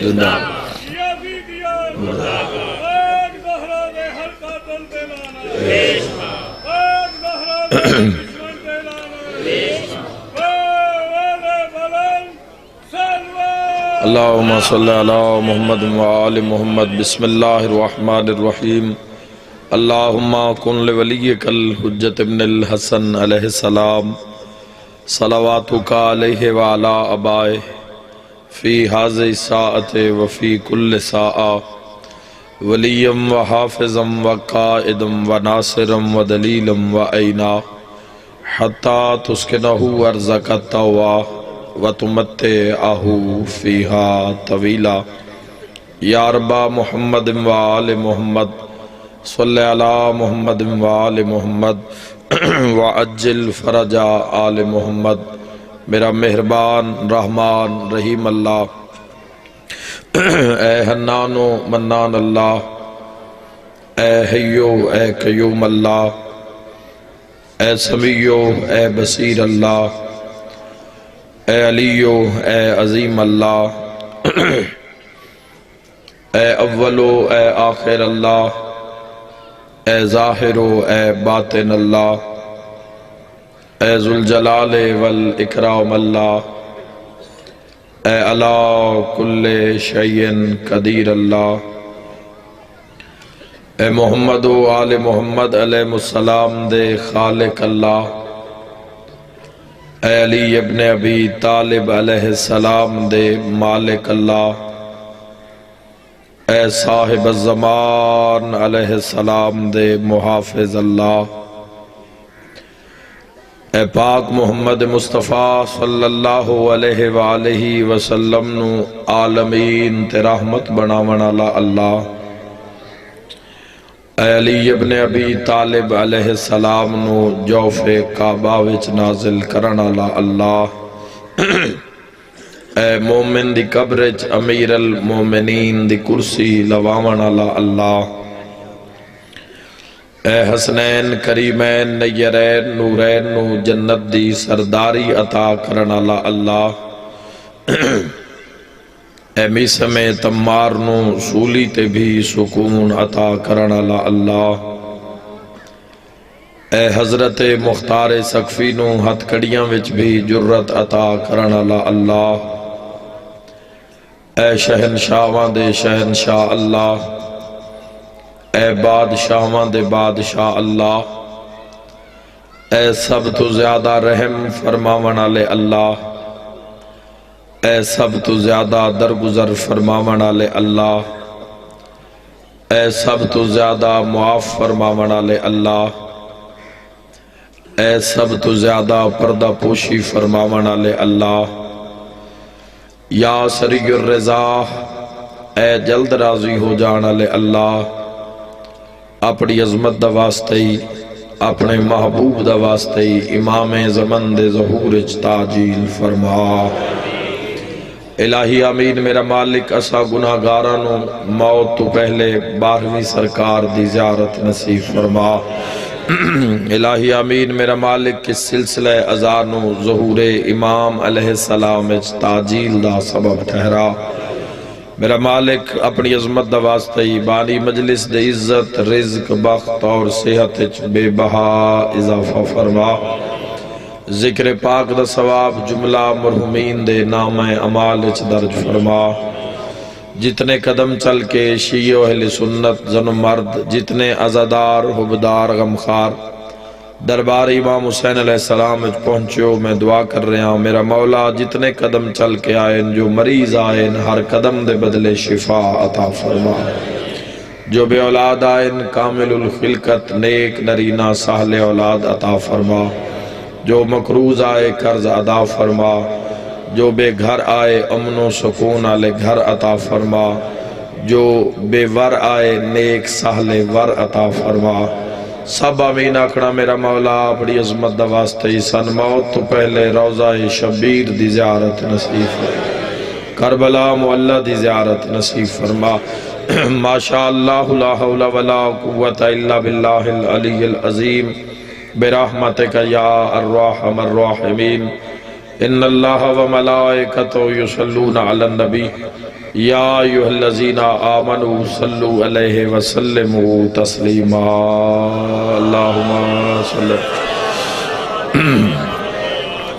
زندہ اللہم صلی علی محمد وآل محمد بسم اللہ الرحمن الرحیم اللہم کن لولیک الحجت ابن الحسن علیہ السلام صلواتک علیہ وعلا ابائے فی حاضر ساعت وفی کل ساعہ ولیم و حافظم و قائدم و ناصرم و دلیلم و عینا حتی تسکنہو ارزق التوہ وَتُمَتِّعَهُ فِيهَا طَوِيلًا یا رب محمد و آل محمد صلی علی محمد و آل محمد وعجل فرج آل محمد میرا مہربان رحمان رحیم اللہ اے حنان و منان اللہ اے حیو اے قیوم اللہ اے سمیع اے بصیر اللہ اے علیو اے عظیم اللہ اے اولو اے آخر اللہ اے ظاہرو اے باطن اللہ اے ذوالجلال والاکرام اللہ اے علا کل شیء قدیر اللہ اے محمد و آل محمد علیہ السلام دے خالق اللہ اے علی ابن ابی طالب علیہ السلام دے مالک اللہ اے صاحب الزمان علیہ السلام دے محافظ اللہ اے پاک محمد مصطفیٰ صلی اللہ علیہ وآلہ وسلم نو عالمین تے رحمت بناون والا اللہ اے علی ابن ابی طالب علیہ السلام نو جوف کعبہ وچ نازل کرن والا اللہ اے مومن دی قبرچ امیر المومنین دی کرسی لواون والا اللہ اے حسنین کریمین نیرین نورین نو جنت دی سرداری عطا کرن والا اللہ اے میسم تمار نو سولی تے بھی سکون عطا کرن والا اللہ اے حضرت مختار سقفی نو ہتھ کڑیاں وچ بھی جرت عطا کرن والا اللہ اے شہنشاہاں دے شہنشاہ اللہ اے بادشاہاں دے بادشاہ اللہ اے سب تو زیادہ رحم فرماون والے اللہ اے سب تو زیادہ درگزر فرماون والے اللہ اے سب تو زیادہ معاف فرماون والے اللہ اے سب تو زیادہ پردہ پوشی فرماون والے اللہ یا سری الرضا اے جلد راضی ہو جان والے اللہ اپنی عظمت دا واسطے اپنے محبوب دا واسطے امام زمن دے ظہور تاجیل فرما الہی آمین میرا مالک اسا گناہگارانو موت تو پہلے 12ویں سرکار دی زیارت نصیب فرما الہی آمین میرا مالک کس سلسلہ ازانو ظہور امام علیہ السلام تاجیل دا سبب ٹھہرا میرا مالک اپنی عظمت دا واسطے بانی مجلس دے عزت رزق بخت اور صحت بے بہا اضافہ فرما ذکر پاک دا ثواب جملہ مرحومین دے نام اعمال اچ درج فرما جتنے قدم چل کے شیعہ و اہل سنت زن و مرد جتنے عزادار حبدار غمخار دربار امام حسین علیہ السلام اچ پہنچو میں دعا کر رہا ہوں میرا مولا جتنے قدم چل کے آئین جو مریض آئین ہر قدم دے بدلے شفا عطا فرما جو بے اولاد آئین کامل الخلقت نیک نرینہ سہل اولاد عطا فرما جو مقروض آئے قرض ادا فرما جو بے گھر آئے امن و سکون آلے گھر عطا فرما جو بے ور آئے نیک سہل ور عطا فرما سب آمین آکھنا میرا مولا بڑی عظمت دا واسطے سن موت تو پہلے روضہ شبیر دی زیارت نصیب فرما کربلا معلہ دی زیارت نصیب فرما ماشاءاللہ لا حول ولا قوت الا باللہ العلی العظیم برحمتک یا الرحم الراحمین ان اللہ و ملائکتہ یصلون علی النبی یا ایھا الذین آمنوا صلوا علیہ وسلموا تسلیما اللہم صلی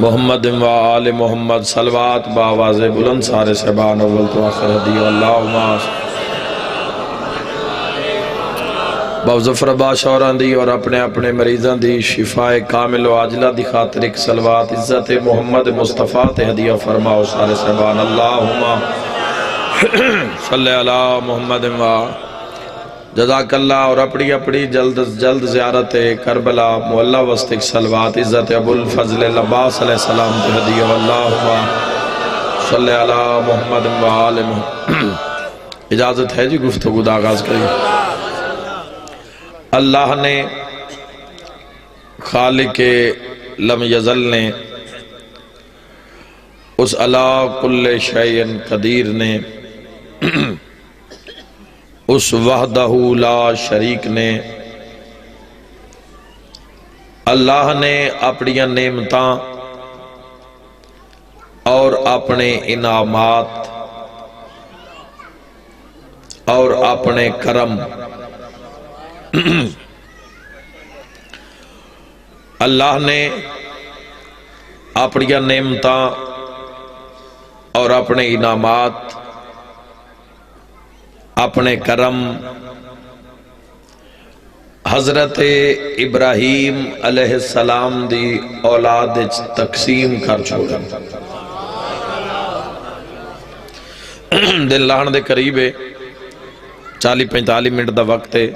محمد و آل محمد صلوات باواز بلند سارے صحبان اول تو آخر دی اللہم باوظفر باشوران دی اور اپنے اپنے مریضان دی شفاء کامل و عاجلہ دی خاطر ایک صلوات عزت محمد مصطفیٰ تے ہدیہ فرماؤ سارے صحبان اللہم صلی اللہ محمد و جزاک اللہ اور اپنی اپنی جلد جلد زیارت کربلا مولا وسط ایک صلوات عزت ابو الفضل العباس علیہ السلام تے ہدیہ اللہم صلی اللہ محمد و آل محمد اجازت ہے جی گفتگو دا آغاز کریں اللہ نے خالق لم یزل نے اس علا کل شیء قدیر نے اس وحدہ لا شریک نے اللہ نے اپنی نعمتاں اور اپنے انعامات اور اپنے کرم اللہ نے اپنی نعمتاں اور اپنے انعامات اپنے کرم حضرت ابراہیم علیہ السلام دی اولاد تقسیم کر چھوڑا دن لاہن دے قریب ہے 40-45 منٹ دا وقت ہے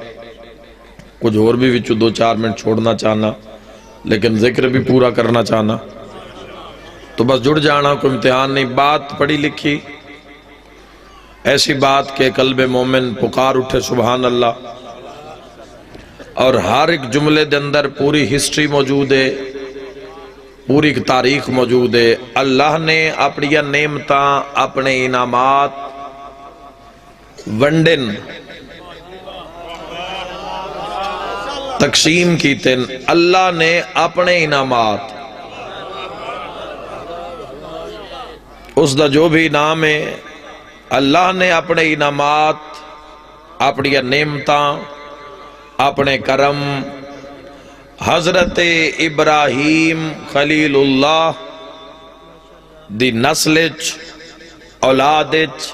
کچھ اور بھی وچو 2-4 منٹ چھوڑنا چاہنا لیکن ذکر بھی پورا کرنا چاہنا تو بس جڑ جانا کوئی امتحان نہیں بات پڑھی لکھی ایسی بات کہ قلب مومن پکار اٹھے سبحان اللہ اور ہر ایک جملے دے اندر پوری ہسٹری موجود ہے پوری تاریخ موجود ہے اللہ نے اپنی نعمتاں اپنے انعامات ونڈن تقسیم کی تین اللہ نے اپنے انعامات اس دا جو بھی انعام ہے اللہ نے اپنے انعامات اپنی نعمتاں اپنے کرم حضرت ابراہیم خلیل اللہ دی نسلچ اولادچ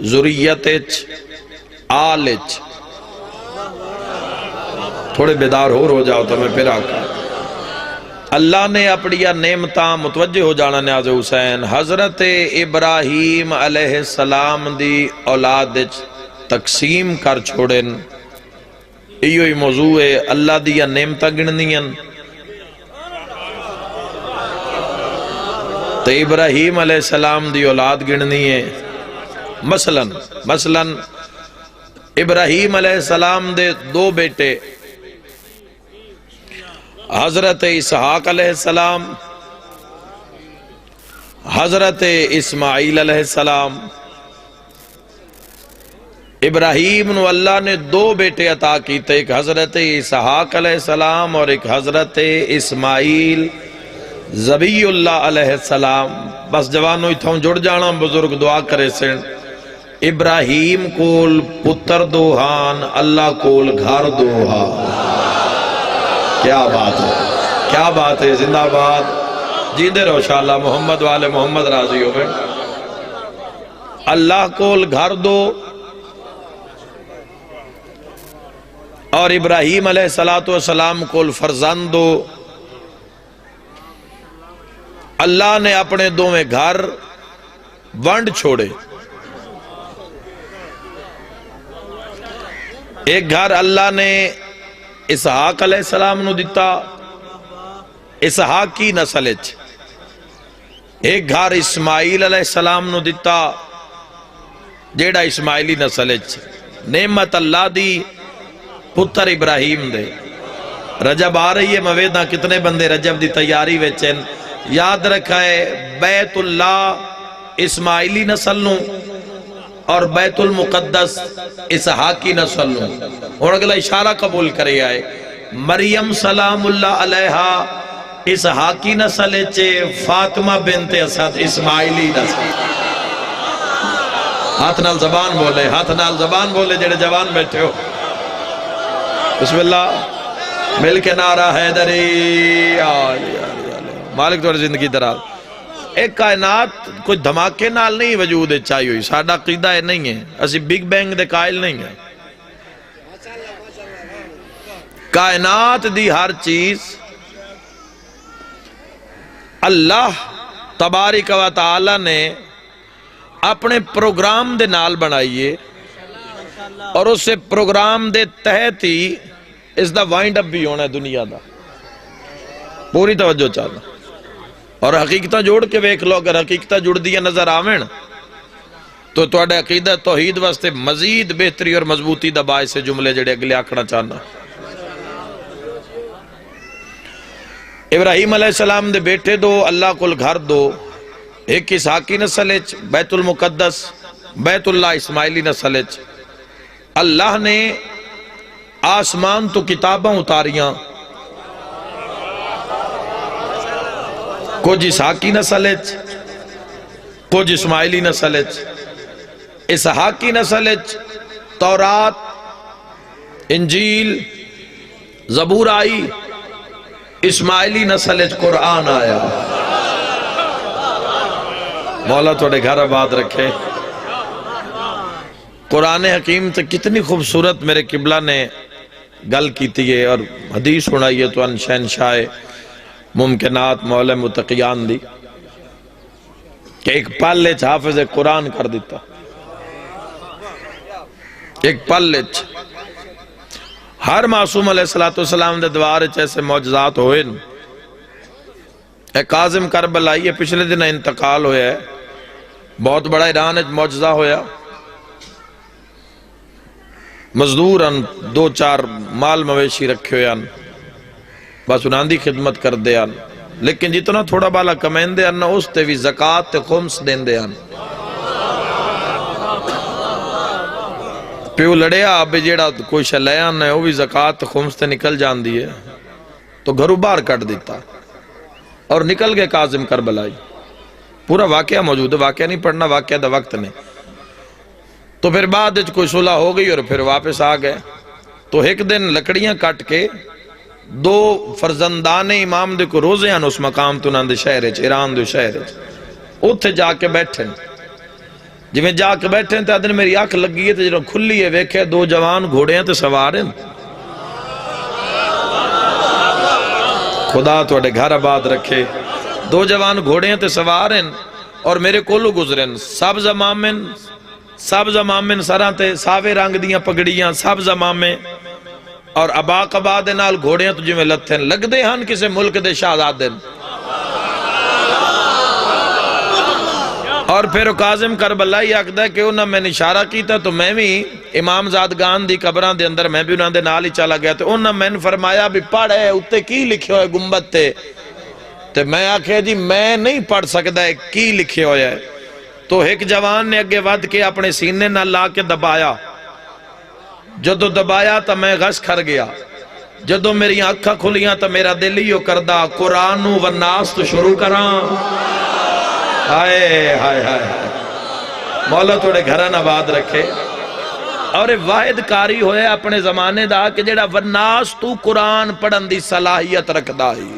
ذریتچ آلچ تھوڑے بیدار ہو جاؤ تو میں پھر آکا اللہ نے اپنی نعمتاں متوجہ ہو جانا نیاز حسین حضرت ابراہیم علیہ السلام دی اولاد تقسیم کر چھوڑن ایو ہی موضوع ہے اللہ دی نعمتاں گننیاں تو ابراہیم علیہ السلام دی اولاد گننی ہے مثلا ابراہیم علیہ السلام دے 2 بیٹے حضرت اسحاق علیہ السلام حضرت اسماعیل علیہ السلام ابراہیم نو اللہ نے 2 بیٹے عطا کیتے ایک حضرت اسحاق علیہ السلام اور ایک حضرت اسماعیل ذبی اللہ علیہ السلام بس جوانوں اتھوں جڑ جانا بزرگ دعا کرے سن ابراہیم کول پتر دوہان اللہ کول گھر دوہان کیا بات ہے زندہ باد جیندے رہو شاءاللہ محمد والے محمد راضی ہو گئے اللہ کول گھر دو اور ابراہیم علیہ السلام کول فرزند دو اللہ نے اپنے 2 گھر ونڈ چھوڑے ایک گھر اللہ نے اسحاق علیہ السلام نو دیتا اسحاق کی نسل ایک گھر اسماعیل علیہ السلام نو دیتا جیڑا اسماعیلی نسل نعمت اللہ دی پتر ابراہیم دے رجب آ رہی ہے مویدہ کتنے بندے رجب دی تیاری ویچن یاد رکھا ہے بیت اللہ اسماعیلی نسل نو اور بیت المقدس اسحاقی نسل نو اور اگلا اشارہ قبول کرے آئے مریم سلام اللہ علیہا اسحاقی نسل چے فاطمہ بنت اسد اسماعیلی نسل. ہاتھ نال زبان بولے، ہاتھ نال زبان بولے جڑے جوان بیٹھے ہو. بسم اللہ مل کے نعرہ حیدری آلی آلی آلی. مالک تو زندگی دراز. ایک کائنات کوئی دھماکے نال نہیں وجود چاہی ہوئی. ساڑھا قیدہ ہے نہیں ہے، اسی بگ بینگ دے قائل نہیں ہے. کائنات دی ہر چیز اللہ تبارک و تعالی نے اپنے پروگرام دے نال بنائیے اور اسے پروگرام دے تحت ہی اس دا وائنڈ اپ بھی ہونا ہے دنیا دا. پوری توجہ چاہتا اور حقیقتہ جوڑ کے ویکھ لو. اگر حقیقتہ جڑ دیا نظر آویں تو تواڈے عقیدہ توحید واسطے مزید بہتری اور مضبوطی دا باعث سے جملے جڑے اگلے آکھنا چاہنا. ابراہیم علیہ السلام دے بیٹے دو، اللہ کل گھر دو. ایک اسحاقی نسل اچ بیت المقدس، بیت اللہ اسماعیلی نسل اچ. اللہ نے آسمان تو کتاباں اتاریاں، کچھ اسحاقی نسل اچ کچھ اسماعیلی نسل اچ. اسحاقی نسل اچ تورات، انجیل، زبور آئی. اسماعیلی نسل اچ قرآن آیا. مولا توڑے گھر آباد رکھے. قرآن حکیم سے کتنی خوبصورت میرے قبلہ نے گل کیتی ہے اور حدیث سنائی ہے تو ان شہنشاہ ممکنات مولا متقیان دی کہ ایک پلے چ حافظ قرآن کر دیتا. ایک پلے چ ہر معصوم علیہ السلام دے دوار ایسے معجزات ہوئے. ایک قاظم کربلائی ہے، پچھلے دن انتقال ہویا ہے. بہت بڑا ایران ہے معجزہ ہویا. مزدور ان دو چار مال مویشی رکھے ہوئے ان بس انہاں دی خدمت کر دے ان. لیکن جتنا تھوڑا بالا کمین دے ان اس تے بھی زکاة تے خمس دین دے ان. پیو لڑیا اب جیڑا کوئی شلیان ہے وہ بھی زکاة خمس تے نکل جان دیئے تو گھرو بار کٹ دیتا اور نکل گئے قاظم کربلائی. پورا واقعہ موجود ہے، واقعہ نہیں پڑھنا، واقعہ دا وقت نہیں. تو پھر بعد کوئی صلح ہو گئی اور پھر واپس آ گئے. تو ایک دن لکڑیاں کٹ کے دو فرزندان امام دے کو روزے ہیں اس مقام تو ناندے شہر ہے، ایران دے شہر ہے. اتھے جا کے بیٹھیں، جی میں جا کے بیٹھیں تو آدھنے میری آنکھ لگی ہے تو جب کھلی ہے ویکھے دو جوان گھوڑے ہیں تو سوار ہیں. خدا توڑے گھر آباد رکھے. دو جوان گھوڑے ہیں تو سوار ہیں اور میرے کولو گزریں. سبز امامن سران تے ساوے رنگ دیاں پگڑیاں سبز امامیں اور ابا قبا دے نال گھوڑے ہیں تو جو میں لتھیں لگ دے ہن کسے ملک دے شہزادے. اور پھر قاظم کربلائی آکھدا ہے کہ انہاں میں نے اشارہ کیتا تو میں بھی امام زادگان دی قبران دے اندر میں بھی انہاں دے نال ہی چلا گیا. تو انہاں میں نے فرمایا بھی پڑھ ہے اتے کی لکھے ہوئے گنبد تے. تو میں آکھے جی میں نہیں پڑھ سکتا ہے کی لکھے ہوئے ہے. تو ایک جوان نے اگے ود کے اپنے سینے نہ لا کے دبایا. جدو دبایا تو میں غش کھر گیا. جدو میری آنکھاں کھلیاں تو میرا دل ہی کردہ قرآن و الناس تو شروع کران. ہائے ہائے ہائے مولا توڑے گھران آباد رکھے. اور واحد کاری ہوئے اپنے زمانے دا کہ جڑا والناس تو قرآن پڑھن دی صلاحیت رکھ دا ہی.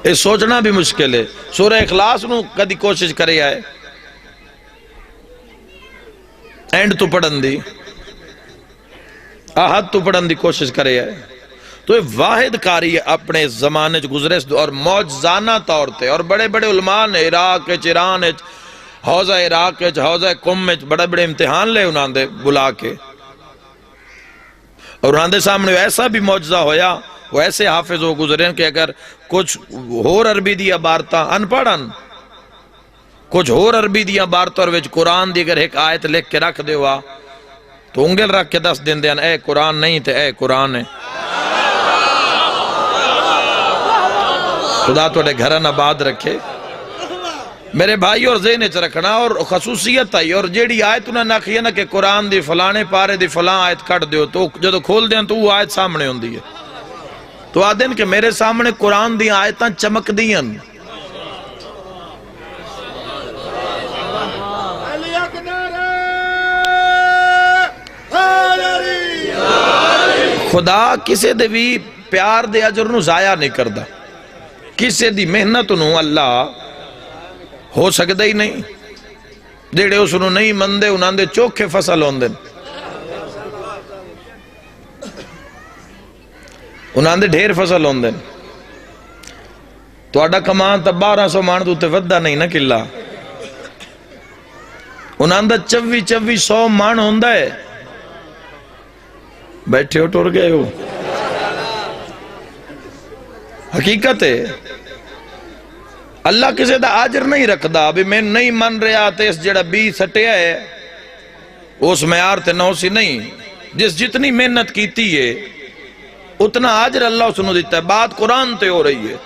یہ سوچنا بھی مشکل ہے. سورہ اخلاص نو کدی کوشش کرے آئے اینڈ تو پڑھن دی، آہد تو پڑھن دی کوشش کرے آئے. تو یہ واحد کاری اپنے زمانے گزرے اور معجزانہ طور تے. اور بڑے بڑے علماء نے عراق ایران حوضہ عراق حوضہ قم بڑے بڑے امتحان لے انہاں دے بلا کے اور انہاں دے سامنے ایسا بھی معجزہ ہویا. وہ ایسے حافظ ہو گزرے ہیں کہ اگر کچھ ہور عربی دیا بارتا ان پڑھن کچھ ہور عربی دیا بارتا اور وچ قرآن دی اگر ایک آیت لکھ کے رکھ دے ہوا تو انگل رکھ کے دس دن دیں اے قرآن نہیں تے اے قرآن ہے. خدا توڑے گھران آباد رکھے. میرے بھائی اور ذہن چ رکھنا، اور خصوصیت آئی، اور جیڑی آیت انہوں نے آخی ہے نا کہ قرآن دی فلانے پارے دی فلان آیت کٹ دیو، تو جدو کھول دیں تو وہ آیت سامنے ہوندی ہے، تو آدھیں کہ میرے سامنے قرآن دی آیتاں چمک دیں، خدا کسے دے بھی پیار دے اجر نو ضائع نہیں کردا، کسے دی محنت نو اللہ ہو سکتا ہی نہیں، جیڑے اس نو نہیں مندے انہاں دے چوکھے فصل ہوندے، انہاں دے ڈھیر فصل ہوندے، تو اڈا کمان تا 1200 مان تو تے ودہ نہیں نا کلا، انہاں دا 2400 مان ہوندہ ہے، بیٹھے ہو ٹور گئے ہو، حقیقت ہے اللہ کسے دا آجر نہیں رکھدا، ابھی میں نہیں من رہا تے اس جڑا بی سٹیا ہے اس معیار تے نو سی نہیں، جس جتنی محنت کیتی ہے اتنا آجر اللہ اس نے دیتا ہے، بات قرآن تے ہو رہی ہے،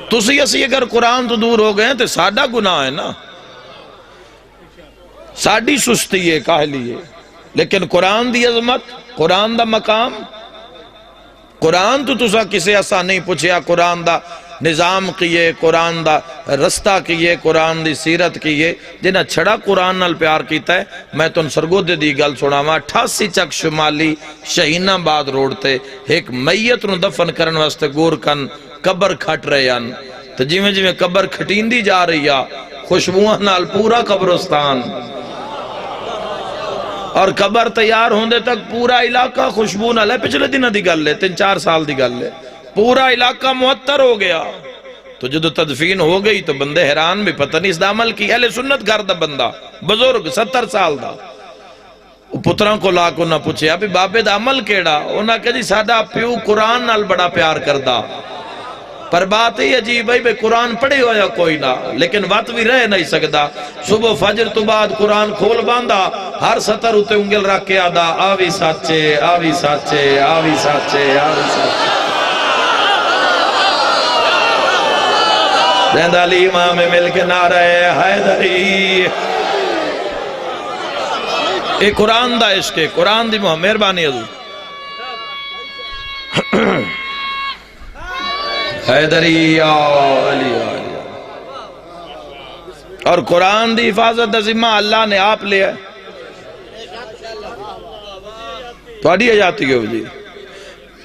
تسی اسی اگر قرآن تو دور ہو گئے تو ساڈا گناہ ہے نا، ساڈی سستی ہے کاہلی ہے، لیکن قرآن دی عظمت، قرآن دا مقام، قرآن تو تسا کسے ایسا نہیں پوچھیا، قرآن دا نظام کیے، قرآن دا رستہ کیے، قرآن دی سیرت کیے، جنہاں چھڑا قرآن نال پیار کیتا ہے، میں تن سرگودے دی گل سنا ماں 88 چک شمالی شہینہ باد روڈ تے ایک میت نو دفن کرن واسطے گور کن قبر کھٹ رہے ہیں، تو جیویں جیویں قبر کھٹین دی جا رہی ہے خوشبوہاں نال پورا قبرستان، اور قبر تیار ہوندے تک پورا علاقہ خوشبو نال ہے، پچھلے دنہ دی گل ہے، 3-4 سال دی گل ہے، پورا علاقہ معطر ہو گیا، تو جدو تدفین ہو گئی تو بندے حیران بھی، پتہ نہیں اس دا عمل کی، اہل سنت گھر دا بندہ بزرگ 70 سال دا، پتران کو لا کو نہ پوچھے ابھی بابے دا عمل کیڑا، انہاں کہ جی سادہ پیو قرآن نال بڑا پیار کردہ، پر بات ہی عجیب ہے، قرآن پڑھے ہویا کوئی نہ، لیکن وقت بھی رہ نہیں سکتا، صبح فجر تو بعد قرآن کھول باندھا، ہر سطر ہوتے انگل رکھ کے آدھا، آوی ساچے، آوی ساچے، آوی ساچے، آوی ساچے، زند علی امام مل کے نعرہ حیدری، ایک قرآن دا عشق ہے، قرآن دی مہربانی حضور، حیدری یا علی علی، اور قرآن دی حفاظت دا ذمہ اللہ نے آپ لیا ہے، تو اڈی آجاتی ہو جی،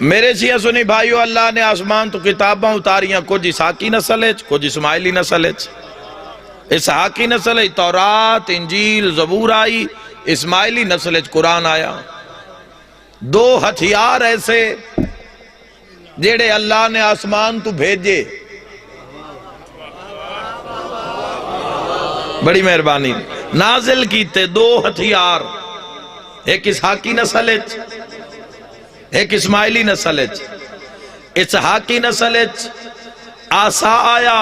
میرے شیعہ سنی بھائیو، اللہ نے آسمان تو کتاباں اتاریاں، کچھ اسحاقی نسل ہے، کچھ اسماعیلی نسل ہے، اسحاقی نسل ہے تورات، انجیل، زبور آئی، اسماعیلی نسل ہے قرآن آیا، 2 ہتھیار ایسے جیڑے اللہ نے آسمان تو بھیجے، بڑی مہربانی نازل کیتے 2 ہتھیار، ایک اسحاقی نسل ہے، ایک اسماعیلی نسل ہے، اسحاقی نسل ہے آسا آیا،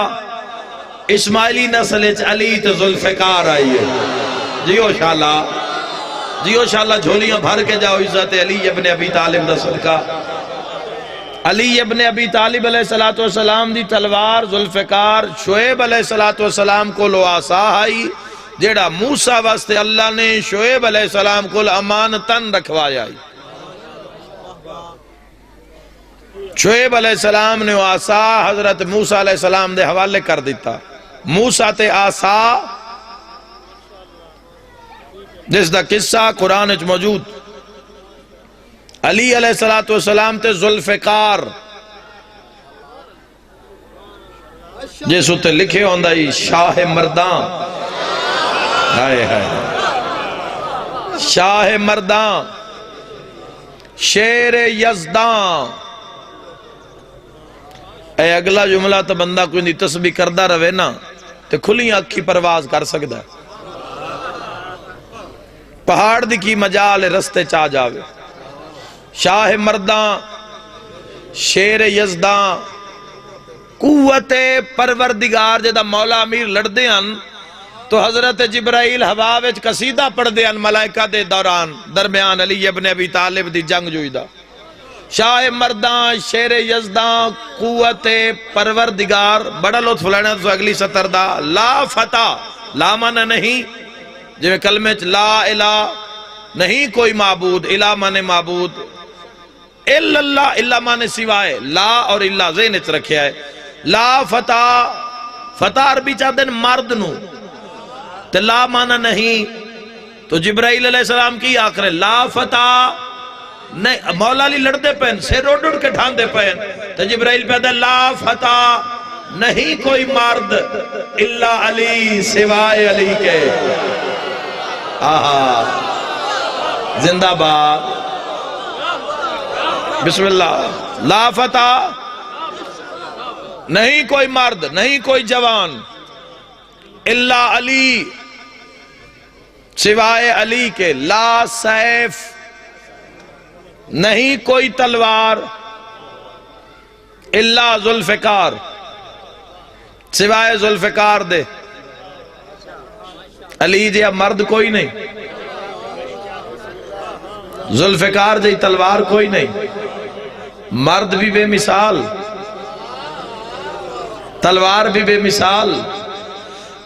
اسماعیلی نسل ہے علی تے ذوالفقار آئی ہے، جیو شاءاللہ، جیو شاءاللہ جھولیاں بھر کے جاؤ عزت علی ابن ابی طالب دا صدقہ، علی ابن ابی طالب علیہ السلام دی تلوار ذوالفقار، شعیب علیہ السلام کو لو آسا آئی، جیڑا موسیٰ واسطے اللہ نے شعیب علیہ السلام کو امانتاً رکھوایا آئی، شعیب علیہ السلام نے آسا حضرت موسیٰ علیہ السلام دے حوالے کر دیتا، موسیٰ تے آسا جس دا قصہ قرآن اچ موجود، علی علیہ السلام تے ذوالفقار جس اتے لکھے ہوندہ ہی شاہ مردان، ہائے ہائے شاہ مردان، شیر یزدان، اے اگلا جملہ تو بندہ کوئی نہیں تسبیح کردہ روے نا تے کھلی آنکھی پرواز کر سکتا ہے، پہاڑ دی کی مجال رستے چاہ جاوے، شاہ مردان، شیر یزدان، قوت پروردگار جدہ مولا امیر لڑدے ہیں تو حضرت جبرائیل ہوا وچ قصیدہ پڑھ دے ہیں ملائکہ دے دوران درمیان علی ابن ابی طالب دی جنگ جوئی دا، شاہ مردان شیر یزدان قوت پروردگار بڑا لطف لینا تو اگلی سطر دا لا فتح لا مانا نہیں جو کلمے لا الہ نہیں کوئی معبود الہ مانے معبود الا اللہ اللہ مانے سوائے لا اور اللہ ذہن اچھ رکھیا ہے لا فتح فتح عربی چاہتے ہیں مرد نو تو لا مانا نہیں تو جبرائیل علیہ السلام کی آخر لا فتح نہیں مولا علی لڑتے پہن سے روڈ کے ٹھان دے پہن تو جبرائیل پیدا لا فتح نہیں کوئی مرد اللہ علی سوائے علی کے آہا زندہ باد بسم اللہ لا فتح نہیں کوئی مرد نہیں کوئی جوان اللہ علی سوائے علی کے لا سیف نہیں کوئی تلوار اللہ ذوالفقار سوائے ذوالفقار دے علی جی اب مرد کوئی نہیں ذوالفقار جی تلوار کوئی نہیں مرد بھی بے مثال تلوار بھی بے مثال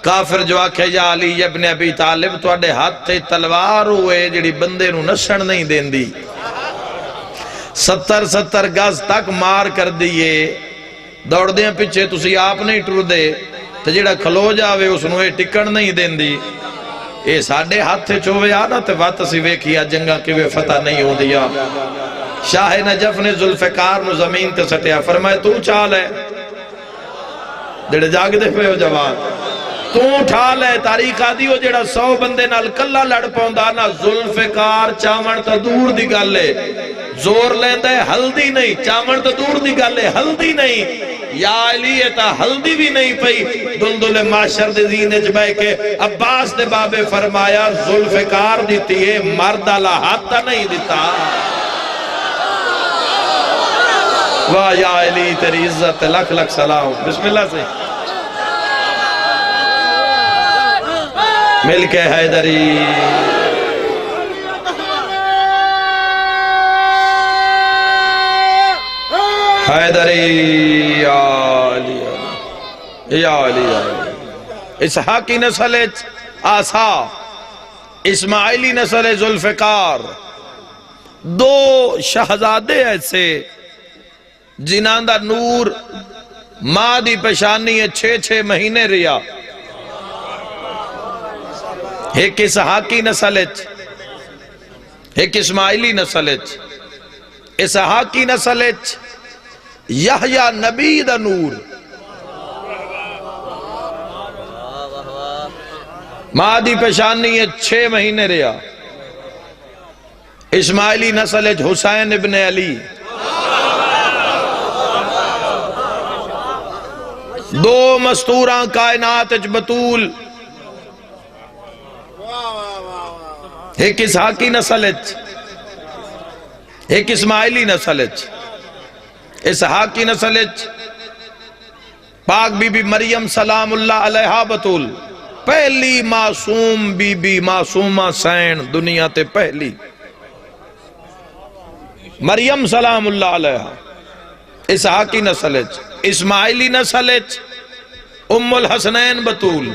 کافر جو آکھے یا علی ابن ابی طالب تو اڈے ہاتھ تے تلوار ہوئے جڑی بندے نو نشن نہیں دین دی 70 گز تک مار کر دیئے دوڑ دیاں پچھے تسی آپ نہیں ٹر دے تو جڑا کھلو جاوے اس نوے ٹکن نہیں دین دی اے ساڑھے ہاتھ تے چوے آنا تے وات سی ویکھیا جنگا کی وے فتح نہیں ہو دیا شاہ نجف نے ذوالفقار نو زمین تے سٹیا فرمائے تو چال ہے جڑے جاگ دے پہ ہو جوان تو ٹھال ہے تاریخ آدھی ہو جڑا 100 بندے نال کلا لڑ پاؤندا نا ذوالفقار چاون تا دور دی گل ہے زور لیندے ہلدی نہیں چاون تا دور دی گل ہے ہلدی نہیں یا علی تا ہلدی بھی نہیں پئی دلدل معاشر دے زینے جبائے کے عباس دے بابے فرمایا ذوالفقار دیتی ہے مرد اللہ ہاتھا نہیں دیتا واہ یا علی تیری عزت لکھ لکھ سلام بسم اللہ سے مل کے حیدری حیدری یا علی یا علی اسحاقی نسل آسا اسماعیلی نسل ذوالفقار دو شہزادے ایسے جنہاں دا نور ماں دی پیشانی ہے 6 مہینے ریا ایک اسحاقی نسل ایک اسماعیلی نسل اسحاقی نسل یحییٰ نبی دا نور ماں دی پیشانی ہے 6 مہینے ریا اسماعیلی نسل حسین ابن علی دو مستوراں کائنات بطول ایک اسحاقی نسل ایک اسماعیلی نسل اسحاقی نسل پاک بی بی مریم سلام اللہ علیہا بطول پہلی معصوم بی بی معصومہ سین دنیا تے پہلی مریم سلام اللہ علیہا اسحاقی نسل اسماعیلی نسل ام الحسنین بطول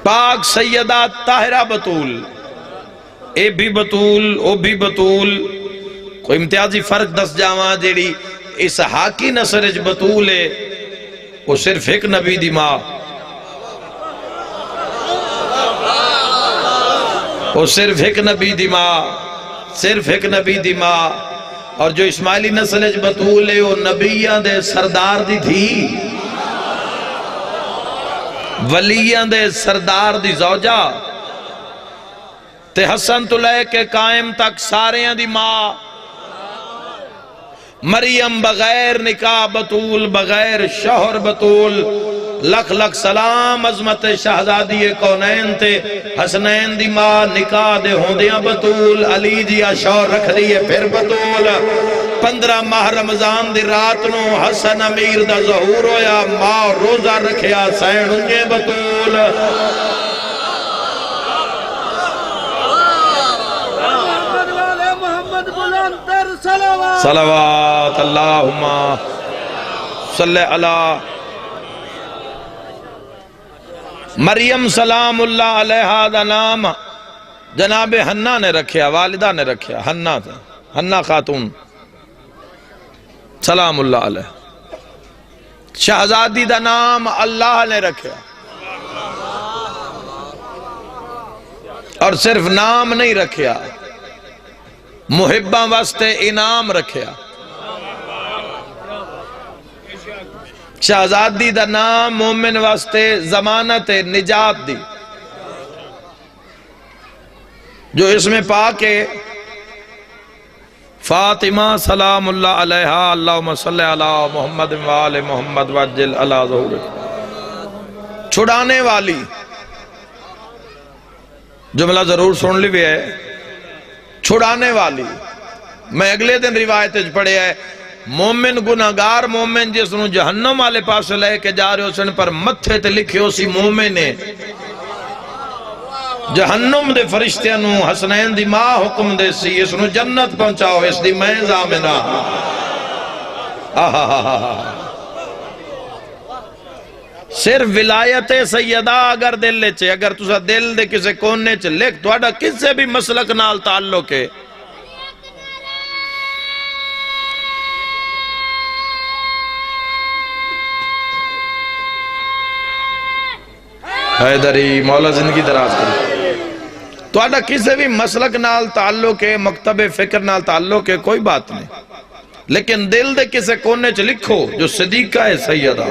پاک سیدہ طاہرہ بطول اے بھی بطول او بھی بطول کوئی امتیازی فرق دس جاواں جیڑی اسحاقی نسل بطول ہے وہ صرف ایک نبی دی ماں وہ صرف ایک نبی دی ماں صرف ایک نبی دی ماں اور جو اسماعیلی نسل بطول ہے وہ نبیان دے سردار دی تھی ولیان دے سردار دی زوجہ تے حسن تلے کے قائم تک ساریاں دی ماں مریم بغیر نکاح بطول بغیر شوہر بطول لکھ لکھ سلام عظمت شہزادی کونین تے حسنین دی ماں نکاح دے ہوندیاں بطول علی جی شوہر رکھ دیئے پھر بطول 15 ماہ رمضان دی رات نو حسن امیر دا ظہور ہویا ماں روزہ رکھیا سین انجے بطول صلوات اللہم صلی علی مریم سلام اللہ علیہا دا نام جناب حنا نے رکھیا، والدہ نے رکھیا، حنا خاتون سلام اللہ علیہ۔ شہزادی دا نام اللہ نے رکھیا، اور صرف نام نہیں رکھیا، محباں واسطے انعام رکھیا۔ شہزادی دا نام مومن واسطے ضمانت نجات دی، جو اس میں پاکے فاطمہ سلام اللہ علیہا اللہم صلی علی محمد وآل محمد وجل علی ظہور، چھڑانے والی، جملہ ضرور سن لی بھی ہے، چھڑانے والی۔ میں اگلے دن روایت پڑھے ہے، مومن گناہگار مومن جس نو جہنم والے پاس لے کے جا رہے ہو سن پر متھے تے لکھے ہو سی مومن ہے، جہنم دے فرشتیاں نو حسنین دی ماں حکم دے سی اس نو جنت پہنچاؤ، اس دی میں ضامنہ۔ صرف ولایت سیدہ اگر دل لے چھے، اگر تسا دل دے کسے کونے چھے لکھ توڑا کسے بھی مسلک نال تعلق ہے، حیدری مولا زندگی دراز کرے، توڑا کسے بھی مسلک نال تعلق ہے، مکتب فکر نال تعلق ہے، کوئی بات نہیں، لیکن دل دے کسے کونے چھے لکھو جو صدیقہ ہے سیدہ۔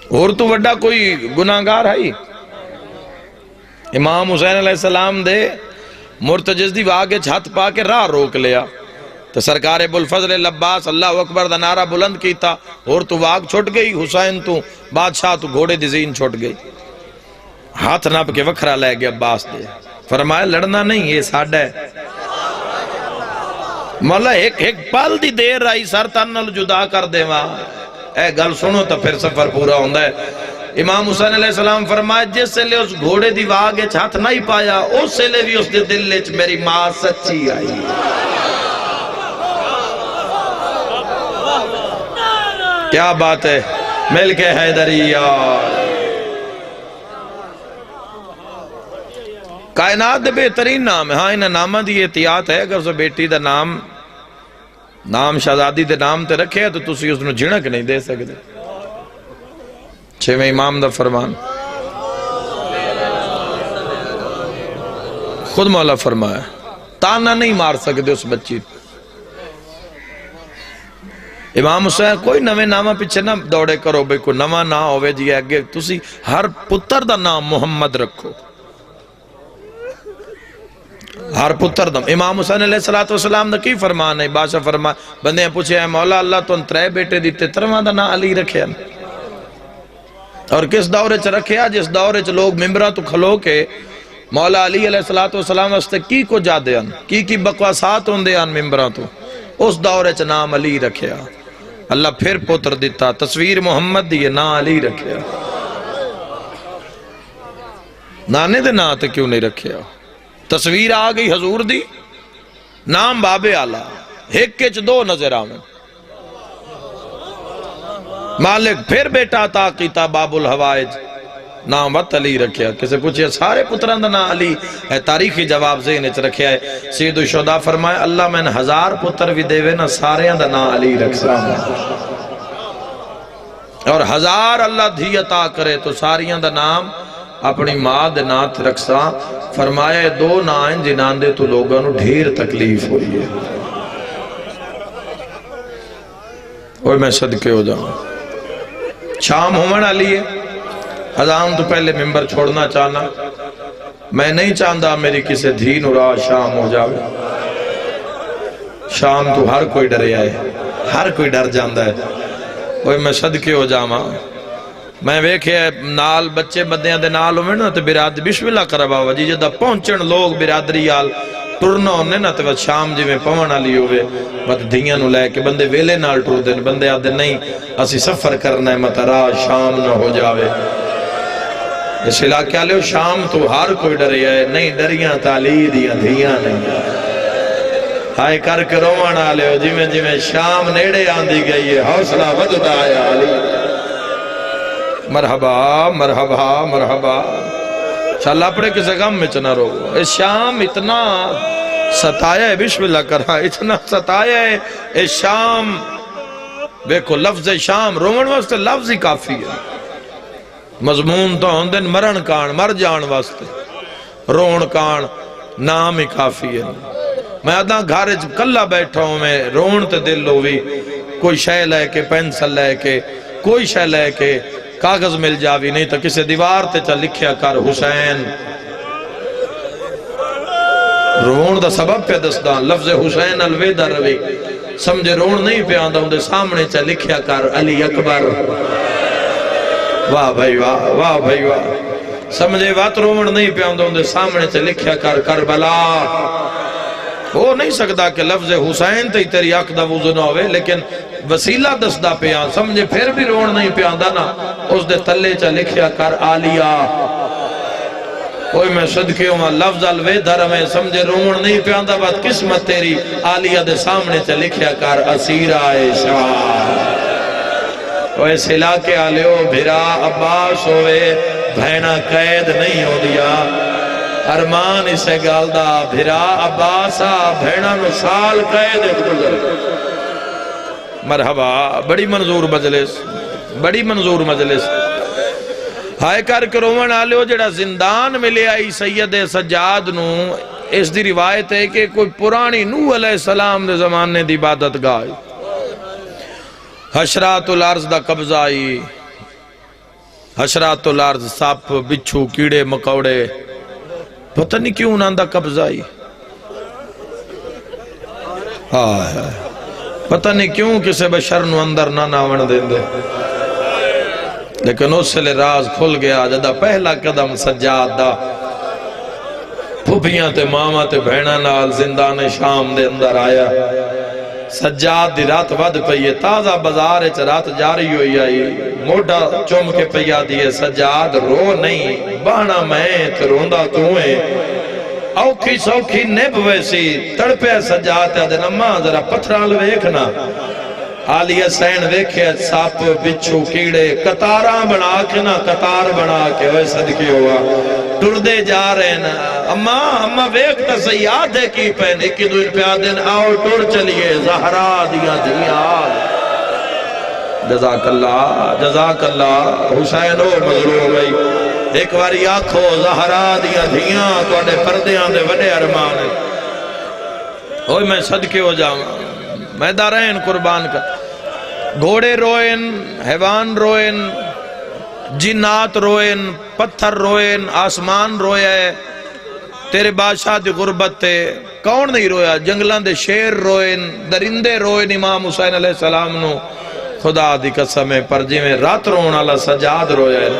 اور تو وڈا کوئی گناہگار ہے، امام حسین علیہ السلام دے مرتجز دی واگے چھت پا کے راہ روک لیا، تو سرکار ابوالفضل العباس اللہ اکبر دا نعرہ بلند کیتا، اور تو واگ چھوٹ گئی، حسین تو بادشاہ تو گھوڑے دی زین چھوٹ گئی، ہاتھ ناپ کے وکھرا لے گیا عباس دے، فرمایا لڑنا نہیں یہ ساڑھا ہے، مولا ایک پال دی دیر رہی سر تنل جدا کر دے ماں، اے گل سنو تو پھر سفر پورا ہوندہ ہے۔ امام حسین علیہ السلام فرمایا جس سے لے اس گھوڑے دی واگے چھات نہیں پایا، اس سے لے بھی اس دے دل لے میری ماں سچی آئی۔ کیا بات ہے، مل کے حیدریہ کائنات دے بہترین نام ہے، ہاں انہیں نامہ دی احتیاط ہے، اگر اسے بیٹی دا نام شہزادی دے نام تے رکھے تو تسی اس نے جھنک نہیں دے سکتے۔ چھویں امام دا فرمان خود مولا فرمایا، تانا نہیں مار سکتے اس بچی۔ امام حسین کوئی نوے نامہ پیچھے نہ دوڑے کرو بھئی کوئی نوہ نہ ہوئے جی اگے، تسی ہر پتر دا نام محمد رکھو، ہر پتر دم۔ امام حسین علیہ السلام دا کی فرمان ہے، بادشاہ فرمان بندے ہیں پوچھے ہیں مولا اللہ تو ان ترے بیٹے دیتے ترواں دا نا علی رکھے ہیں، اور کس دورے چ رکھے ہیں؟ جس دورے چ لوگ ممبرہ تو کھلو کے مولا علی علیہ السلام واسطے کی کو جا دے ہیں، کی بکواسات ہوں دے ہیں ممبرہ تو، اس دورے چ نام علی رکھے ہیں۔ اللہ پھر پتر دیتا، تصویر محمد دیئے نا علی رکھے ہیں، نانے دے نا تے کیوں نہیں رکھے ہیں؟ تصویر آگئی حضور دی، نام باب آلہ، ایک کچھ دو نظر آمیں، مالک پھر بیٹا عطا کیتا باب الحوائج، نام وط علی رکھیا۔ کسے پوچھے سارے پتران دا نا علی ہے، تاریخی جواب ذہن اچھ رکھیا ہے۔ سید الشہداء فرمائے اللہ میں نے 1000 پتر بھی دے وے نا سارے دا نا علی رکھ سامنے، اور 1000 اللہ دھی عطا کرے تو ساریاں دا نام اپنی ماں دے نات رکھسا۔ فرمایا 2 نائن جنان دے تو لوگاں نو ڈھیر تکلیف ہوئی ہے، اور میں صدقے ہو جاؤں۔ شام ہومن علی ہے، اذان تو پہلے ممبر چھوڑنا چاہنا، میں نہیں چاہتا میری کسی دھی نورا شام ہو جاوے۔ شام تو ہر کوئی ڈرے آئے، ہر کوئی ڈر جاندہ ہے، وہ میں صدقے ہو جاواں۔ میں ویکھے نال بچے بدیاں دے نال ہوئے نا تو برادری بسم اللہ کربا ہوا جی جدہ پہنچن لوگ برادری آل ٹرنا ہونے نا تو شام جی میں پہنچ آلی ہوئے بات دھیاں نو لے کے بندے ویلے نال ٹر دیں، بندے آدھے نہیں اسی سفر کرنا ہے مطرح شام نہ ہو جاوے۔ اس علاقے آلے ہو شام تو ہر کوئی ڈریا ہے، نہیں ڈریاں تعلی دیاں دھیاں نہیں ہائے کر کے روان آلے ہو جی میں شام نیڑے آندھی گئی ہے حوصلہ ودتا ہے علی مرحبا مرحبا مرحبا چل اپنے کسے غم میں چنا رو اس شام اتنا ستایا ہے بسم اللہ کرا اتنا ستایا ہے اس شام دیکھو لفظ شام رومن واسطے لفظ ہی کافی ہے مضمون تو ہوندن مرن کان مر جان واسطے رون کان نام ہی کافی ہے میں آدھا گھارج کلہ بیٹھا ہوں میں رون تے دل ہوئی کوئی شے لے کے پینسل لے کے کوئی شے لے کے کاغذ مل جاوی نہیں تو کسے دیوار تے چا لکھیا کر حسین رون دا سبب پہ دستان لفظ حسین الویدہ روی سمجھے رون نہیں پہ آندہ ہوں دے سامنے چا لکھیا کر علی اکبر واہ بھائی واہ بھائی واہ سمجھے وات رون نہیں پہ آندہ ہوں دے سامنے چا لکھیا کر کربلا وہ نہیں سکتا کہ لفظ حسین تے تیری آنکھ دا وضو نہ ہوئے لیکن وسیلہ دستہ پہ آن سمجھے پھر بھی رون نہیں پہ آندہ نا اس دے تلے چا لکھیا کر آلیا کوئی میں صدقے ہوں لفظ الویدھر میں سمجھے رون نہیں پہ آندہ بات قسمت تیری آلیا دے سامنے چا لکھیا کر اسیر عائشہ وہ اس علاقے آلے ہو بھرا عباس ہوئے بھینا قید نہیں ہو دیا ارمان اسے گالدہ بھرا عباسا بھینا نو سال قید گزر مرحبا بڑی منظور مجلس بڑی منظور مجلس ہائے کر کرومن آلے ہو جڑا زندان ملے آئی سید سجاد نو اس دی روایت ہے کہ کوئی پرانی نوح علیہ السلام دے زمانے دی عبادت گائی حشرات الارض دا قبضہ آئی حشرات الارض ساپ بچھو کیڑے مکوڑے پتہ نہیں کیوں انہاں دا قبضہ آئی پتہ نہیں کیوں کسے بشر نو اندر نہ ناون دیں دے لیکن اس سے لے راز کھل گیا جدہ پہلا قدم سجاد دا پھوپیاں تے ماما تے بھینا نال زندان شام دے اندر آیا سجاد دی رات ود پئیے تازہ بازار اچھ رات جاری ہوئی آئی موڑا چوم کے پیا دیئے سجاد رو نہیں بانا میں تے روندہ توئے اوکھی سوکھی نب ویسی تڑپے سجاد تے دن اماں ذرا پتھرال ویکھنا آلیہ سین ویکھے ساپ بچھو کیڑے قطاراں بنا کے نا قطار بنا کے وہ صدقی ہوا ٹردے جا رہے نا اماں ویکھتا سیاد ہے کی پہنے کی دو ان پہ آدن آؤ ٹر چلیے زہرا دیا دیا جزاک اللہ حسین ہو مظلوم بھئی ایک باری آنکھو زہرا دیا دیا تو اڈے پردے آندے وڈے ارمان ہے اوہ میں صدقے ہو جاؤں میں دارین قربان کا گھوڑے روئن حیوان روئن جنات روئن پتھر روئن آسمان روئے تیرے بادشاہ دی غربت تے کون نہیں رویا جنگلان دے شیر روئن درندے روئن امام حسین علیہ السلام نو خدا دی قسم پر جی میں رات رونا اللہ سجاد روئن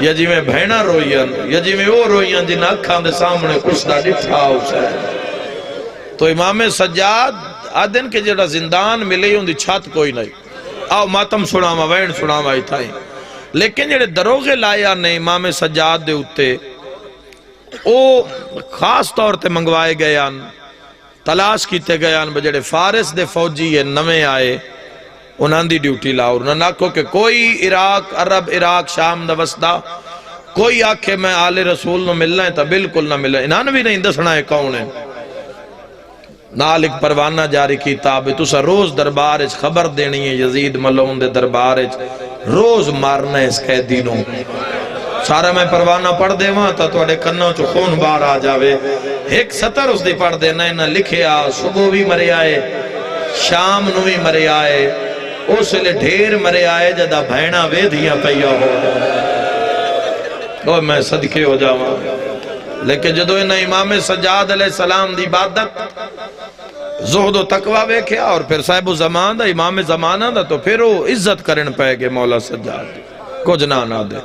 یا جی میں بھینا روئن یا جی میں وہ روئن جن اکھان دے سامنے کچھ دا ڈٹھا حسین تو امام سجاد آدن کے جڑا زندان ملے ہوں دی چھت کوئی نہیں آؤ ماتم سناما وین سناما ہی تھائیں لیکن جڑے دروغے لایا نے امام سجاد دے اتے او خاص طور تے منگوائے گیان تلاش کیتے گیان بجڑے فارس دے فوجی یہ نمے آئے انہاں دی ڈیوٹی لاؤ انہاں ناکو کہ کوئی عراق عرب عراق شام دا وسطہ کوئی آکھے میں آل رسول نو ملنا ہے تا بالکل نہ ملنا انہاں بھی نہیں دسنا ہے کون ہے نالک پروانہ جاری کی تابع تسا روز دربارج خبر دینی ہے یزید ملون دے دربارج روز مارنا ہے اس قیدینوں سارا میں پروانہ پڑھ دے وہاں تا تو اڈے کنوں چو خون بار آ جاوے ایک سطر اس دی پڑھ دے نہ لکھے آ صبح بھی مرے آئے شام نو بھی مرے آئے اس لئے ڈھیر مرے آئے جدہ بھینا ویدھیاں پیا ہو اور میں صدقے ہو جاواں لیکن جدو انہیں امام سجاد علیہ السلام دی عبادت زہد و تقوی ویکھیا اور پھر صاحب و زمان دا امام زمانہ دا تو پھر وہ عزت کرن پہ گے مولا سجاد کچھ نہ دے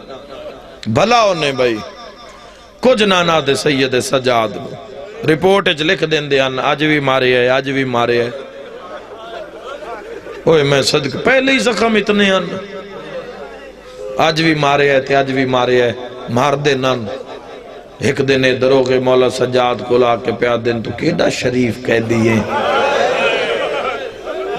بھلا انہیں بھائی کچھ نہ دے سید سجاد رپورٹ اچھ لکھ دیں دے آج بھی مارے ہے آج بھی مارے ہے اوہ میں صدق پہلے ہی زخم اتنے ہیں آج بھی مارے ہے آج بھی مارے ہے مار دے نن ایک دن دروغے مولا سجاد کو لا کے پیا دن تو کیڑا شریف کہہ دیئے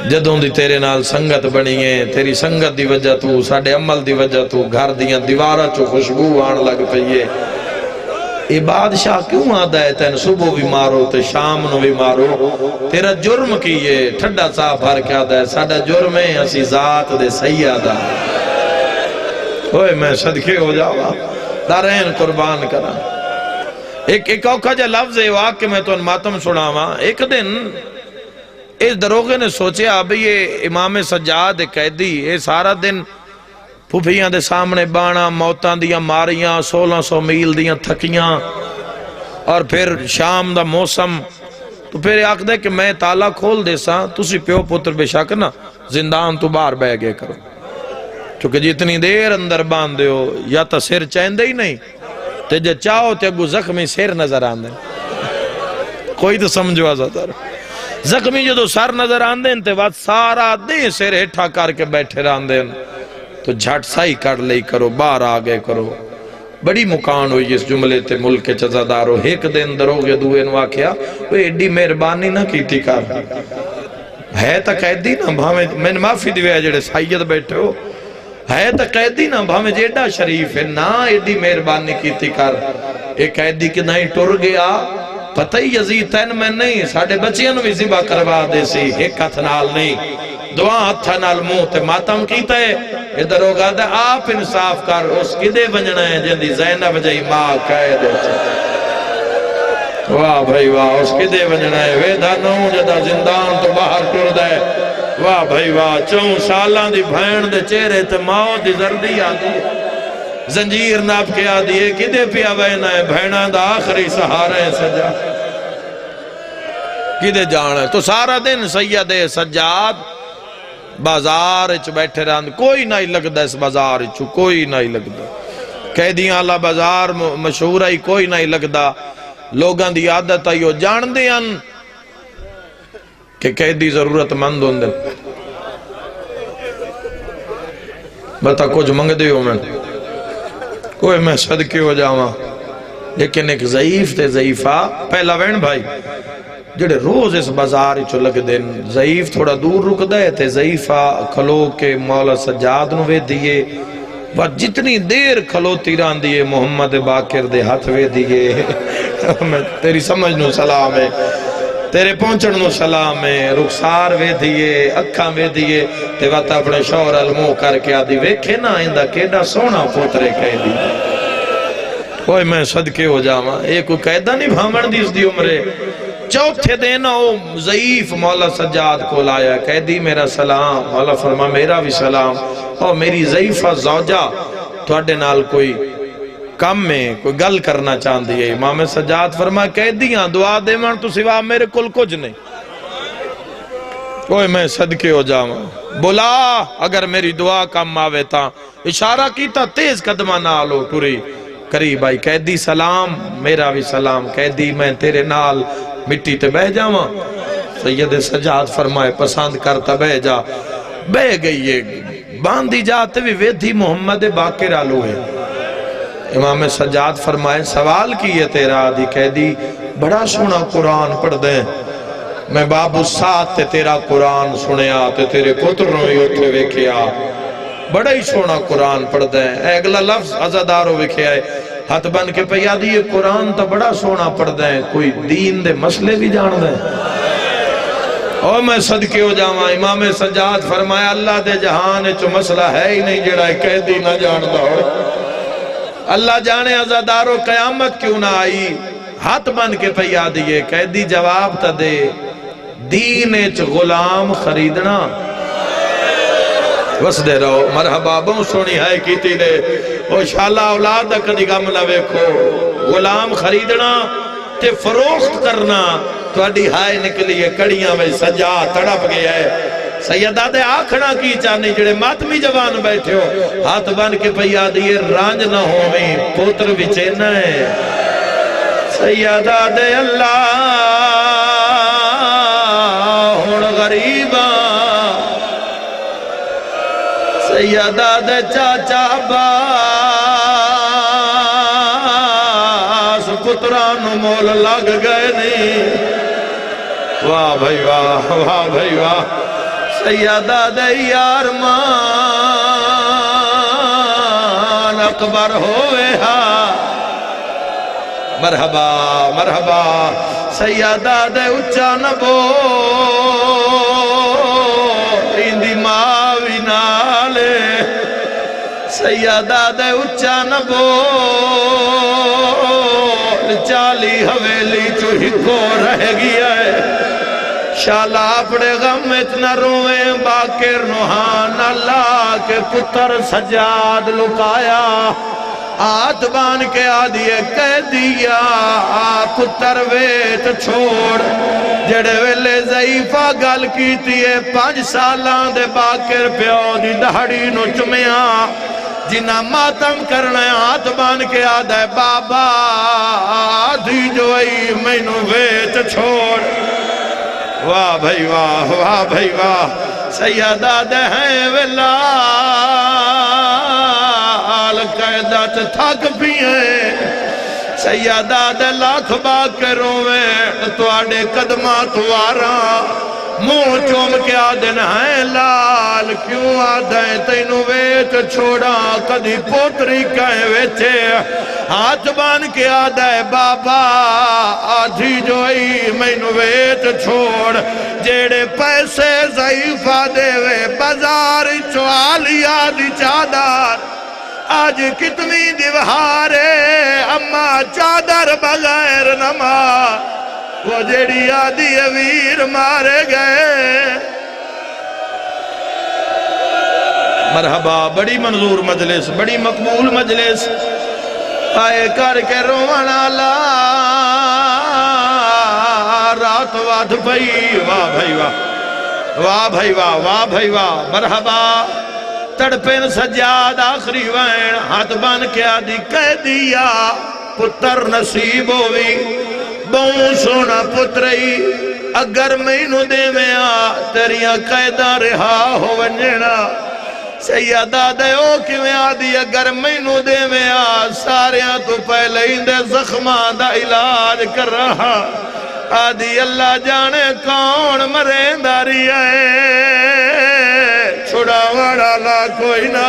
جدوں دی تیرے نال سنگت بنی ہے تیری سنگت دی وجہ تو ساڑے عمل دی وجہ تو گھر دیاں دیوارہ چو خوشبو آن لگ پئیے اے بادشاہ کیوں آدھا ہے تین صبح بھی مارو تے شام نو بھی مارو تیرا جرم کیے ٹھڈا سا بھر کے آدھا ہے ساڑا جرم ہے اسی ذات دے سیادہ ہوئے میں صدقے ہو جاوا دارین قربان کرا ایک اوکھا جا لفظ ہے واقع میں تو ان ماتم سناوا ایک دن اس دروغے نے سوچیا اب یہ امام سجاد قیدی یہ سارا دن پھوپھیاں دے سامنے بانا موتاں دیاں ماریاں 1600 میل دیاں تھکیاں اور پھر شام دا موسم تو پھر آکھ دے کہ میں تالا کھول دے ساں تسی پیو پتر بے شک نا زندان تو باہر بہ گئے کرو چونکہ جتنی دیر اندر باندھ ہو یا تا سر چیندے ہی نہیں تے جے چاہو تے اگو زخمی سر نظر آندے کوئی تو سمجھو آزادار زخمی جو سر نظر آندے تے بعد سارا دیں سر ہٹھا کر کے بیٹھے راندے تو جھٹ سائی کر لئی کرو باہر آگے کرو بڑی مکان ہوئی اس جملے تے ملک چزادارو ایک دن دروگے دوئے نوا کیا وہ ایڈی مہربانی نہ کیتی کر ہے تا قیدی نا میں نے معافی دیوے جڑے سید بیٹھے ہو ہے تا قیدی نا بھامے جیڈا شریف ہے نا ایڈی مہربانی کیتی کر ایک قیدی کی نہیں ٹر گیا پتہ ہی یزید تین میں نہیں ساڑھے بچیاں بھی زبا کروا دے سی ایک ہاتھ نال نہیں دعا ہتھا نال منہ تے ماتم کیتا ہے ادھر ہوگا دے آپ انصاف کر اس کدے بنجنا ہے جن دی زینب جائی ماں کہہ دے واہ بھائی واہ اس کدے بنجنا ہے ویدہ نو جدہ زندان تو باہر ٹر دے واہ بھائی واہ 4 سالاں دی بھین دے چہرے تے ماں دی زردی آدھی زنجیر ناپ کے آدھی ہے کدے پیا بہنا ہے بھینہ دا آخری سہارا ہے سجا کدے جانا ہے تو سارا دن سید سجاد بازار اچھ بیٹھے رہاں کوئی نہیں لگتا اس بازار اچھو کوئی نہیں لگتا قیدیاں اللہ بازار مشہور ہے کوئی نہیں لگتا لوگاں دی عادت آئیو جان دیاں کہ قیدی ضرورت مند ہوں دے بتا کچھ منگ دے ہو میں کوئی میں صدقے ہو جاواں لیکن ایک ضعیف تے ضعیفہ پہلا وین بھائی جڑے روز اس بازار چو لگ دن ضعیف تھوڑا دور رک دے تے ضعیفہ کھلو کے مولا سجاد نوے دیئے وہ جتنی دیر کھلو تیران دیئے محمد باقر دے ہاتھ وے دیئے تیری سمجھ نو سلام ہے تیرے پہنچن نو سلام ہے رخسار وے دیئے اکھاں وے دیئے تے وقت اپنے شور المو کر کے آدھی ویکھے نا اندہ کیڑا سونا پوترے کہہ دی کوئی میں صدقے ہو جاواں ایک کوئی قیدہ نہیں بھامن دی اس دی عمرے چوتھے دینا وہ ضعیف مولا سجاد کو لایا قیدی میرا سلام مولا فرما میرا بھی سلام اور میری ضعیفہ زوجہ تھوڑے نال کوئی کم میں کوئی گل کرنا چاہن دیئے امام سجاد فرما قیدیاں دعا دے من تو سوا میرے کل کچھ نہیں کوئی میں صدقے ہو جاواں بلا اگر میری دعا کم آوے تا اشارہ کیتا تیز قدمہ نالو ٹوری قریب آئی قیدی سلام میرا بھی سلام قیدی میں تیرے نال مٹی تے بہ جاواں سید سجاد فرمائے پسند کرتا بہ جا بہ گئی ہے باندھی جاتے بھی ویدھی محمد باقر آلو ہے امام سجاد فرمائے سوال کیے تیرا آدھی قیدی بڑا سونا قرآن پڑھ دیں میں بابو ساتھ تے تیرا قرآن سنیا تے تیرے پتروں ہی اٹھے ویکھیا بڑا ہی سونا قرآن پڑھ دیں اے اگلا لفظ عزادارو ویکھیا ہے ہاتھ بن کے پہ یادی یہ قرآن تا بڑا سونا پڑھ دیں کوئی دین دے مسئلے بھی جان دیں اور میں صدقے ہو جاواں امام سجاد فرمایا اللہ دے جہان چو مسئلہ ہے ہی نہیں جڑا قیدی نہ جانتا ہو اللہ جانے عزادارو قیامت کیوں نہ آئی ہاتھ بن کے پہ یادی یہ قیدی جواب تا دے دین چ غلام خریدنا بس دے رہو مرحبا بہن سونی ہے کیتی دے او شالا اولاد کدی غم نہ ویکھو غلام خریدنا تے فروخت کرنا تو اڈی ہائے نکلی ہے کڑیاں میں سجا تڑپ گیا ہے سیدہ دے آکھنا کی چاہنی جڑے ماتمی جوان بیٹھے ہو ہاتھ بن کے پہیا دیئے رانج نہ ہوئیں پوتر بچے نہ ہے سیدہ دے اللہ ہون غریباں سیدہ دے چاچا با پتران مول لگ گئے نہیں واہ بھائی واہ واہ بھائی واہ سیدہ دے یارمان اکبر ہوئے ہا مرحبا مرحبا سیدہ دے اچھا نبو اندی ماوی نالے سیدہ دے اچھا نبو چالی حویلی چوہی کو رہ گیا ہے شالا اپنے غم اتنا روئیں باکر نوحان اللہ کے پتر سجاد لکایا آت بان کے آدھیے کہہ دیا پتر ویت چھوڑ جڑے ویلے ضعیفہ گل کی تیے 5 سالان دے باکر پیو دی دہڑی نو چمیاں جنہ ماتم کرنا ہے آت بان کے آدھے بابا آدھی جو ای میں نو ویت چھوڑ واہ بھائی واہ بھائی واہ سیدہ دے ہیں ویلال قیدت تھک پیئے سیدہ دے لاکھ باکروں میں تو آڑے قدمہ توارا منہ چوم کے آدھن ہیں لال کیوں آدھیں تینو ویت چھوڑا کدھی پوتری کہیں ویچے ہاتھ بان کے آدھیں بابا آدھی جو ای میں نو ویت چھوڑ جیڑے پیسے ضعیفہ دے وے بازار چوالی آدھی چادر آج کتنی دیوہارے اما چادر بغیر نما وہ جیڑی آدھی ویر مارے گئے مرحبا بڑی منظور مجلس بڑی مقبول مجلس آئے کر کے رونا لا رات واد بھائی واہ بھائی واہ واہ بھائی واہ واہ بھائی واہ مرحبا تڑپین سجاد آخری وین ہاتھ بان کے آدھی کہہ دیا پتر نصیب ہوئی بہن سونا پترئی اگر میں نو دے میں آ تیریاں قیدہ رہا ہو ونجنا سیدہ دے او کی میں آدھی اگر میں نو دے میں آ ساریاں تو پہلے اندے زخمہ دا علاج کر رہا آدھی اللہ جانے کون مرین داری آئے چھڑا وڑا لا کوئی نہ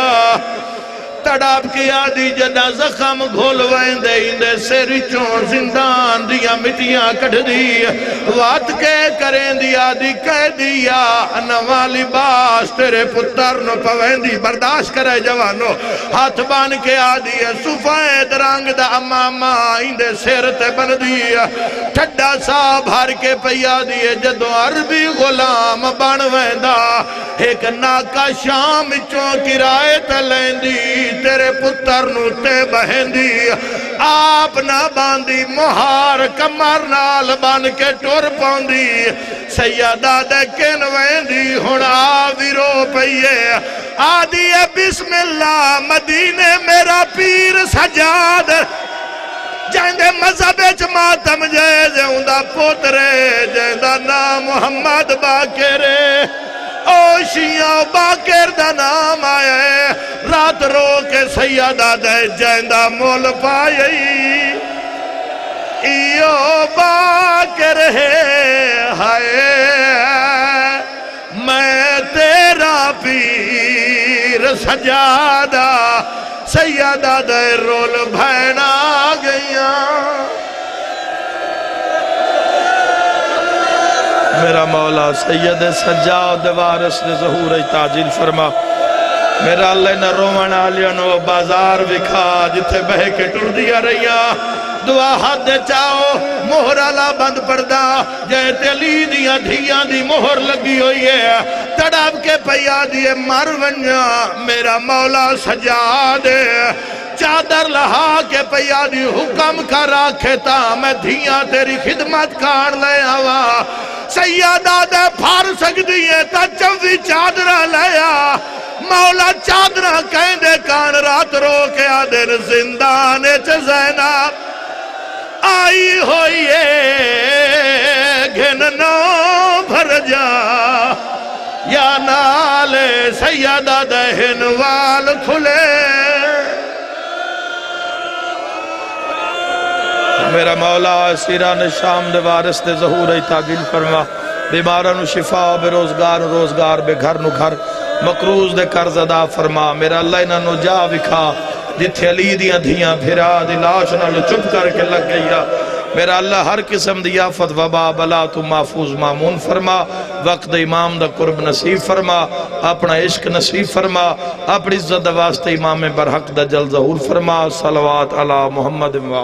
تڑاپ کی آدھی جدہ زخم گھول ویندے اندے سیری چون زندان دیا مٹیاں کٹ دی وات کے کریں دی آدھی کہہ دیا نوالی باس تیرے پتر نو پویندی برداشت کرے جوانو ہاتھ بان کے آدھی سفید رنگ دا اماما اندے سیرتے بن دی ٹھڈا سا بھار کے پیا دی جدو عربی غلام بن ویندا ایک ناکا شام چون کرائے تلیں دی تیرے پتر نو تے بہن دی آپ نہ باندی مہار کمر نال بان کے ٹور پاندی سیدہ دیکھن ویندی ہونا آوی رو پئیے آدھی بسم اللہ مدینے میرا پیر سجاد جائندے مذہب ماتم جیزے ہوندہ پوترے جائندہ نام محمد باکرے او شیعہ باکر دا نام آئے رات رو کے سیدہ دے جائندہ مول پائی ایو باکر ہے ہائے میں تیرا پیر سجادہ سیدہ دے رول بھینا گئیاں میرا مولا سید سجاد وارث نے ظہور تاجیل فرما میرا اللہ نہ رومن آلیانو بازار وکھا جتھے بہ کے ٹر دیا رہیا دعا ہاتھ دے چاہو مہر اللہ بند پردہ جائے تیلی دیا دھیاں دی مہر لگی ہوئی ہے تڑاب کے پیا دیے مر ونجا میرا مولا سجاد چادر لہا کے پیا دی حکم کا راکھے تا میں دھیاں تیری خدمت کار لے آوا سیدہ دے پھار سکتی ہے تا چوی چادرہ لیا مولا چادرہ کہیں دے کان رات رو کے آدھر زندانے چھ زینب آئی ہوئی ہے گھننو بھر جا یا نالے سیدہ دہن وال کھلے میرا مولا سیران شام دے وارث دے ظہور تعجیل فرما بیماروں شفا بے روزگار روزگار بے گھر نو گھر مقروض دے قرض ادا فرما میرا اللہ انہاں نو جا وکھا جتھے علی دیاں دھیاں بھرا دی لاش نال چپ کر کے لگ گیا میرا اللہ ہر قسم دی آفت وبا بلا تو محفوظ مامون فرما وقت امام دا قرب نصیب فرما اپنا عشق نصیب فرما اپنی عزت واسطے امام برحق دا جل ظہور فرما صلوات علی محمد و